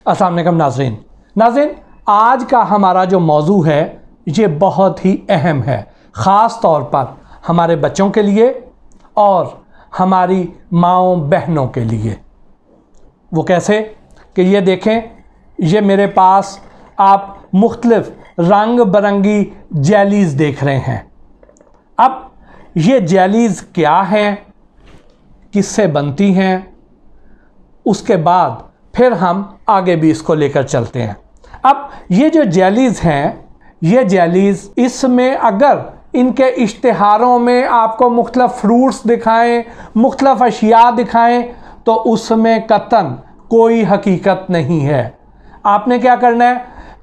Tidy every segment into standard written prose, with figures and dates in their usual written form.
अस्सलाम वालेकुम नाज़रीन, आज का हमारा जो मौजू है ये बहुत ही अहम है, ख़ास तौर पर हमारे बच्चों के लिए और हमारी माँओं बहनों के लिए। वो कैसे कि ये देखें, ये मेरे पास आप मुख्तलिफ़ रंग बरंगी जेलीज़ देख रहे हैं। अब ये जेलीज़ क्या हैं, किससे बनती हैं, उसके बाद फिर हम आगे भी इसको लेकर चलते हैं। अब ये जो जेलीज़ हैं, ये जेलीज़, इसमें अगर इनके इश्तिहारों में आपको मुख्तलिफ़ फ्रूट्स दिखाएं, मुख्तलिफ़ अशिया दिखाएं, तो उसमें कतन कोई हकीकत नहीं है। आपने क्या करना है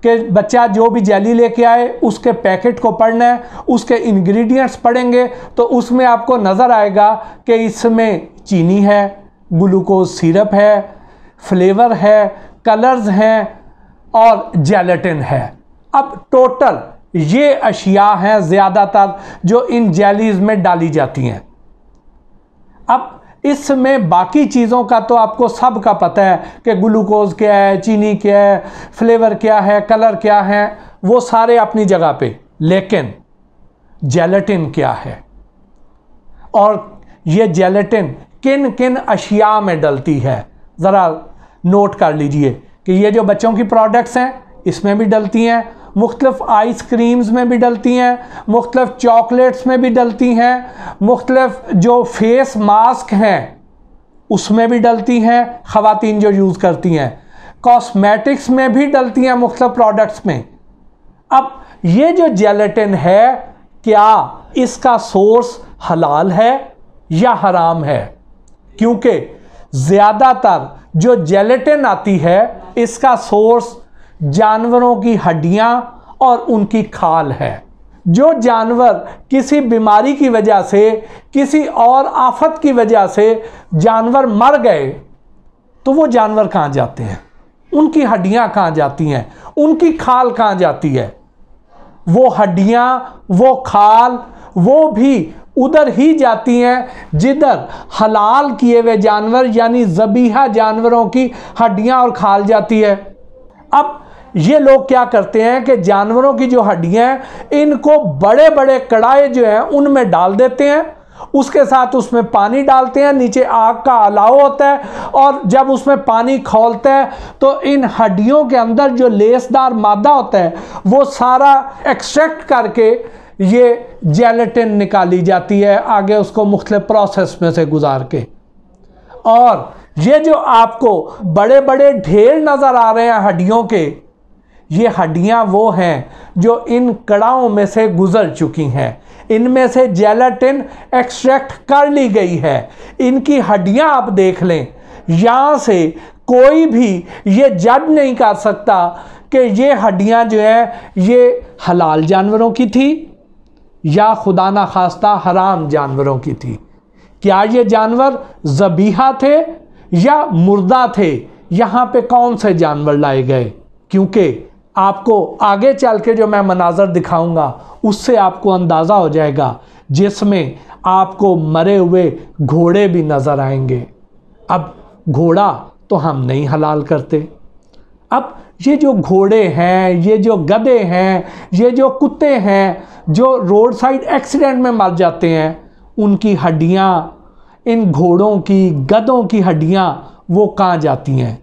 कि बच्चा जो भी जेली लेके आए उसके पैकेट को पढ़ना है, उसके इंग्रेडिएंट्स पढ़ेंगे तो उसमें आपको नज़र आएगा कि इसमें चीनी है, ग्लूकोज सिरप है, फ्लेवर है, कलर्स हैं और जेलेटिन है। अब टोटल ये अशिया हैं ज़्यादातर जो इन जेलीज़ में डाली जाती हैं। अब इसमें बाकी चीज़ों का तो आपको सब का पता है कि ग्लूकोज क्या है, चीनी क्या है, फ्लेवर क्या है, कलर क्या है, वो सारे अपनी जगह पे, लेकिन जेलेटिन क्या है और ये जेलेटिन किन किन अशिया में डलती है, ज़रा नोट कर लीजिए कि ये जो बच्चों की प्रोडक्ट्स हैं इसमें भी डलती हैं, मुख्तलिफ़ आइसक्रीम्स में भी डलती हैं, मुख्तलिफ़ चॉकलेट्स में भी डलती हैं, मुख्तलिफ़ जो फेस मास्क हैं उसमें भी डलती हैं, ख़वातीन जो यूज़ करती हैं, कॉस्मेटिक्स में भी डलती हैं, मुख्तलिफ़ प्रोडक्ट्स में। अब ये जो जेलेटिन है, क्या इसका सोर्स हलाल है या हराम है? क्योंकि ज़्यादातर जो जेलेटिन आती है इसका सोर्स जानवरों की हड्डियां और उनकी खाल है। जो जानवर किसी बीमारी की वजह से, किसी और आफत की वजह से जानवर मर गए, तो वो जानवर कहाँ जाते हैं, उनकी हड्डियां कहाँ जाती हैं, उनकी खाल कहाँ जाती है? वो हड्डियां, वो खाल, वो भी उधर ही जाती हैं जिधर हलाल किए हुए जानवर यानी ज़बीहा जानवरों की हड्डियां और खाल जाती है। अब ये लोग क्या करते हैं कि जानवरों की जो हड्डियां हैं इनको बड़े बड़े कड़ाहे जो हैं उनमें डाल देते हैं, उसके साथ उसमें पानी डालते हैं, नीचे आग का अलाव होता है और जब उसमें पानी खौलता है तो इन हड्डियों के अंदर जो लेसदार मादा होता है वो सारा एक्सट्रैक्ट करके ये जेलेटिन निकाली जाती है, आगे उसको मुख्तलिफ प्रोसेस में से गुजार के। और ये जो आपको बड़े बड़े ढेर नज़र आ रहे हैं हड्डियों के, ये हड्डियां वो हैं जो इन कड़ाओं में से गुजर चुकी हैं, इनमें से जेलेटिन एक्सट्रैक्ट कर ली गई है। इनकी हड्डियां आप देख लें, यहाँ से कोई भी ये जज नहीं कर सकता कि ये हड्डियां जो हैं ये हलाल जानवरों की थी या खुदा ना खास्ता हराम जानवरों की थी। क्या ये जानवर ज़बीहा थे या मुर्दा थे? यहाँ पे कौन से जानवर लाए गए? क्योंकि आपको आगे चल के जो मैं मनाजर दिखाऊंगा उससे आपको अंदाज़ा हो जाएगा, जिसमें आपको मरे हुए घोड़े भी नज़र आएंगे। अब घोड़ा तो हम नहीं हलाल करते। अब ये जो घोड़े हैं, ये जो गधे हैं, ये जो कुत्ते हैं जो रोड साइड एक्सीडेंट में मर जाते हैं, उनकी हड्डियाँ, इन घोड़ों की, गधों की हड्डियाँ वो कहाँ जाती हैं?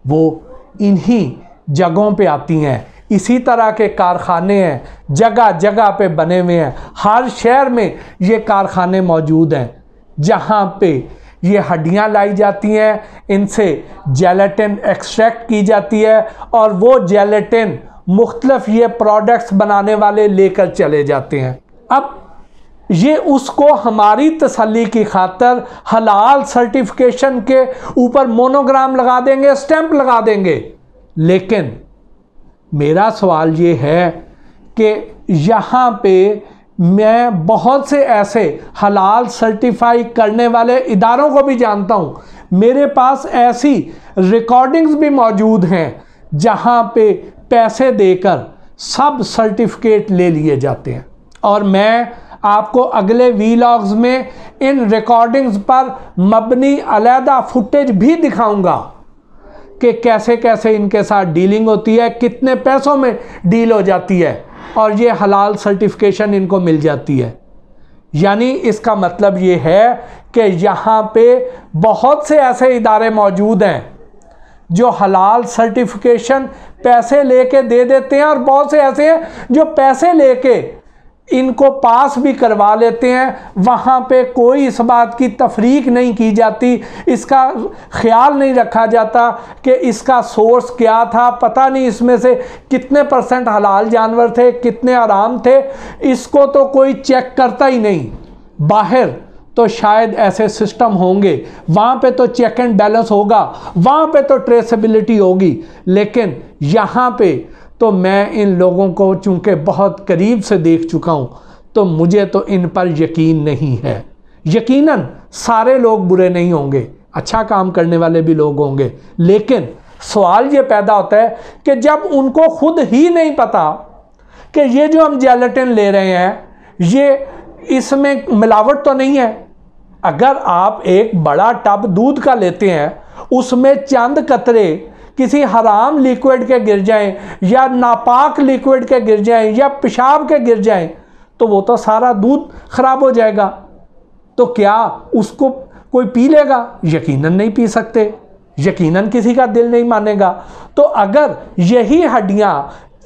वो इन्हीं जगहों पे आती हैं। इसी तरह के कारखाने हैं, जगह जगह पे बने हुए हैं, हर शहर में ये कारखाने मौजूद हैं जहाँ पे ये हड्डियाँ लाई जाती हैं, इनसे जेलेटिन एक्सट्रैक्ट की जाती है और वो जेलेटिन मुख्तलिफ ये प्रोडक्ट्स बनाने वाले लेकर चले जाते हैं। अब ये उसको हमारी तसल्ली की खातर हलाल सर्टिफिकेशन के ऊपर मोनोग्राम लगा देंगे, स्टैंप लगा देंगे। लेकिन मेरा सवाल ये है कि यहाँ पे मैं बहुत से ऐसे हलाल सर्टिफाई करने वाले इदारों को भी जानता हूँ, मेरे पास ऐसी रिकॉर्डिंग्स भी मौजूद हैं जहाँ पे पैसे देकर सब सर्टिफिकेट ले लिए जाते हैं। और मैं आपको अगले वीलॉग्स में इन रिकॉर्डिंग्स पर मबनी अलहदा फुटेज भी दिखाऊंगा कि कैसे कैसे इनके साथ डीलिंग होती है, कितने पैसों में डील हो जाती है और ये हलाल सर्टिफिकेशन इनको मिल जाती है। यानी इसका मतलब ये है कि यहाँ पे बहुत से ऐसे इदारे मौजूद हैं जो हलाल सर्टिफिकेशन पैसे लेके दे देते हैं और बहुत से ऐसे हैं जो पैसे लेके इनको पास भी करवा लेते हैं। वहाँ पे कोई इस बात की तफरीक नहीं की जाती, इसका ख्याल नहीं रखा जाता कि इसका सोर्स क्या था, पता नहीं इसमें से कितने % हलाल जानवर थे, कितने हराम थे, इसको तो कोई चेक करता ही नहीं। बाहर तो शायद ऐसे सिस्टम होंगे, वहाँ पे तो चेक एंड बैलेंस होगा, वहाँ पे तो ट्रेसेबिलिटी होगी, लेकिन यहाँ पे तो मैं इन लोगों को चूँकि बहुत करीब से देख चुका हूँ तो मुझे तो इन पर यकीन नहीं है। यकीनन सारे लोग बुरे नहीं होंगे, अच्छा काम करने वाले भी लोग होंगे, लेकिन सवाल ये पैदा होता है कि जब उनको खुद ही नहीं पता कि ये जो हम जेलेटिन ले रहे हैं ये इसमें मिलावट तो नहीं है। अगर आप एक बड़ा टब दूध का लेते हैं, उसमें चंद कतरे किसी हराम लिक्विड के गिर जाएं या नापाक लिक्विड के गिर जाएं या पेशाब के गिर जाएं तो वो तो सारा दूध खराब हो जाएगा। तो क्या उसको कोई पी लेगा? यकीनन नहीं पी सकते, यकीनन किसी का दिल नहीं मानेगा। तो अगर यही हड्डियां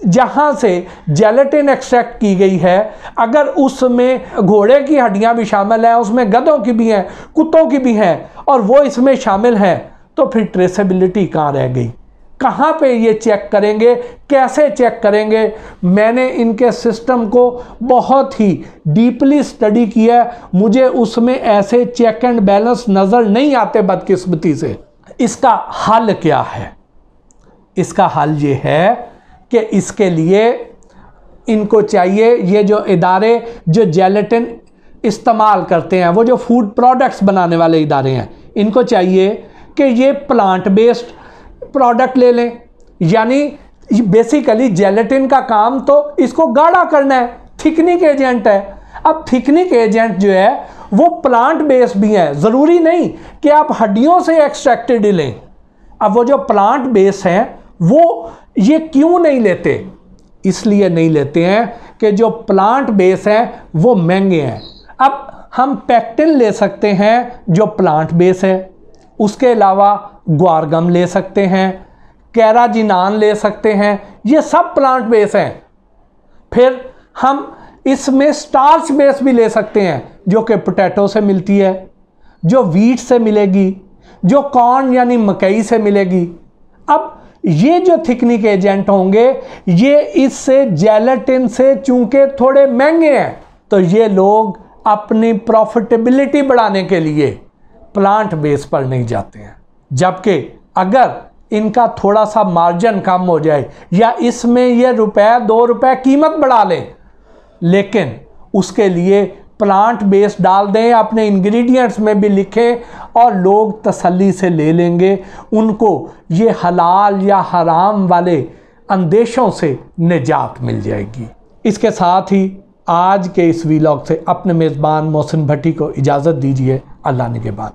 जहाँ से जेलेटिन एक्सट्रैक्ट की गई है, अगर उसमें घोड़े की हड्डियां भी शामिल हैं, उसमें गधों की भी हैं, कुत्तों की भी हैं, और वो इसमें शामिल हैं, तो फिर ट्रेसेबिलिटी कहाँ रह गई? कहाँ पे ये चेक करेंगे? कैसे चेक करेंगे? मैंने इनके सिस्टम को बहुत ही डीपली स्टडी किया, मुझे उसमें ऐसे चेक एंड बैलेंस नज़र नहीं आते बदकिस्मती से। इसका हल क्या है? इसका हल ये है कि इसके लिए इनको चाहिए, ये जो इदारे जो जेलेटिन इस्तेमाल करते हैं, वो जो फूड प्रोडक्ट्स बनाने वाले इदारे हैं, इनको चाहिए कि ये प्लांट बेस्ड प्रोडक्ट ले लें। यानी बेसिकली जेलेटिन का काम तो इसको गाढ़ा करना है, थिकनिंग एजेंट है। अब थिकनिंग एजेंट जो है वो प्लांट बेस्ड भी है, ज़रूरी नहीं कि आप हड्डियों से एक्सट्रैक्टेड ही लें। अब वो जो प्लांट बेस हैं वो ये क्यों नहीं लेते? इसलिए नहीं लेते हैं कि जो प्लांट बेस हैं वो महंगे हैं। अब हम पेक्टिन ले सकते हैं जो प्लांट बेस है, उसके अलावा ग्वारगम ले सकते हैं, कैराजिनान ले सकते हैं, ये सब प्लांट बेस हैं। फिर हम इसमें स्टार्च बेस भी ले सकते हैं जो कि पोटैटो से मिलती है, जो वीट से मिलेगी, जो कॉर्न यानी मकई से मिलेगी। अब ये जो थिकनिंग एजेंट होंगे ये इससे जेलेटिन से चूंकि थोड़े महंगे हैं, तो ये लोग अपनी प्रॉफिटेबिलिटी बढ़ाने के लिए प्लांट बेस पर नहीं जाते हैं। जबकि अगर इनका थोड़ा सा मार्जिन कम हो जाए या इसमें ये ₹2 कीमत बढ़ा लें, लेकिन उसके लिए प्लांट बेस डाल दें, अपने इंग्रेडिएंट्स में भी लिखें और लोग तसल्ली से ले लेंगे, उनको ये हलाल या हराम वाले अंदेशों से निजात मिल जाएगी। इसके साथ ही आज के इस व्लॉग से अपने मेज़बान मोहसिन भट्टी को इजाज़त दीजिए। अल्लाह निगहबान।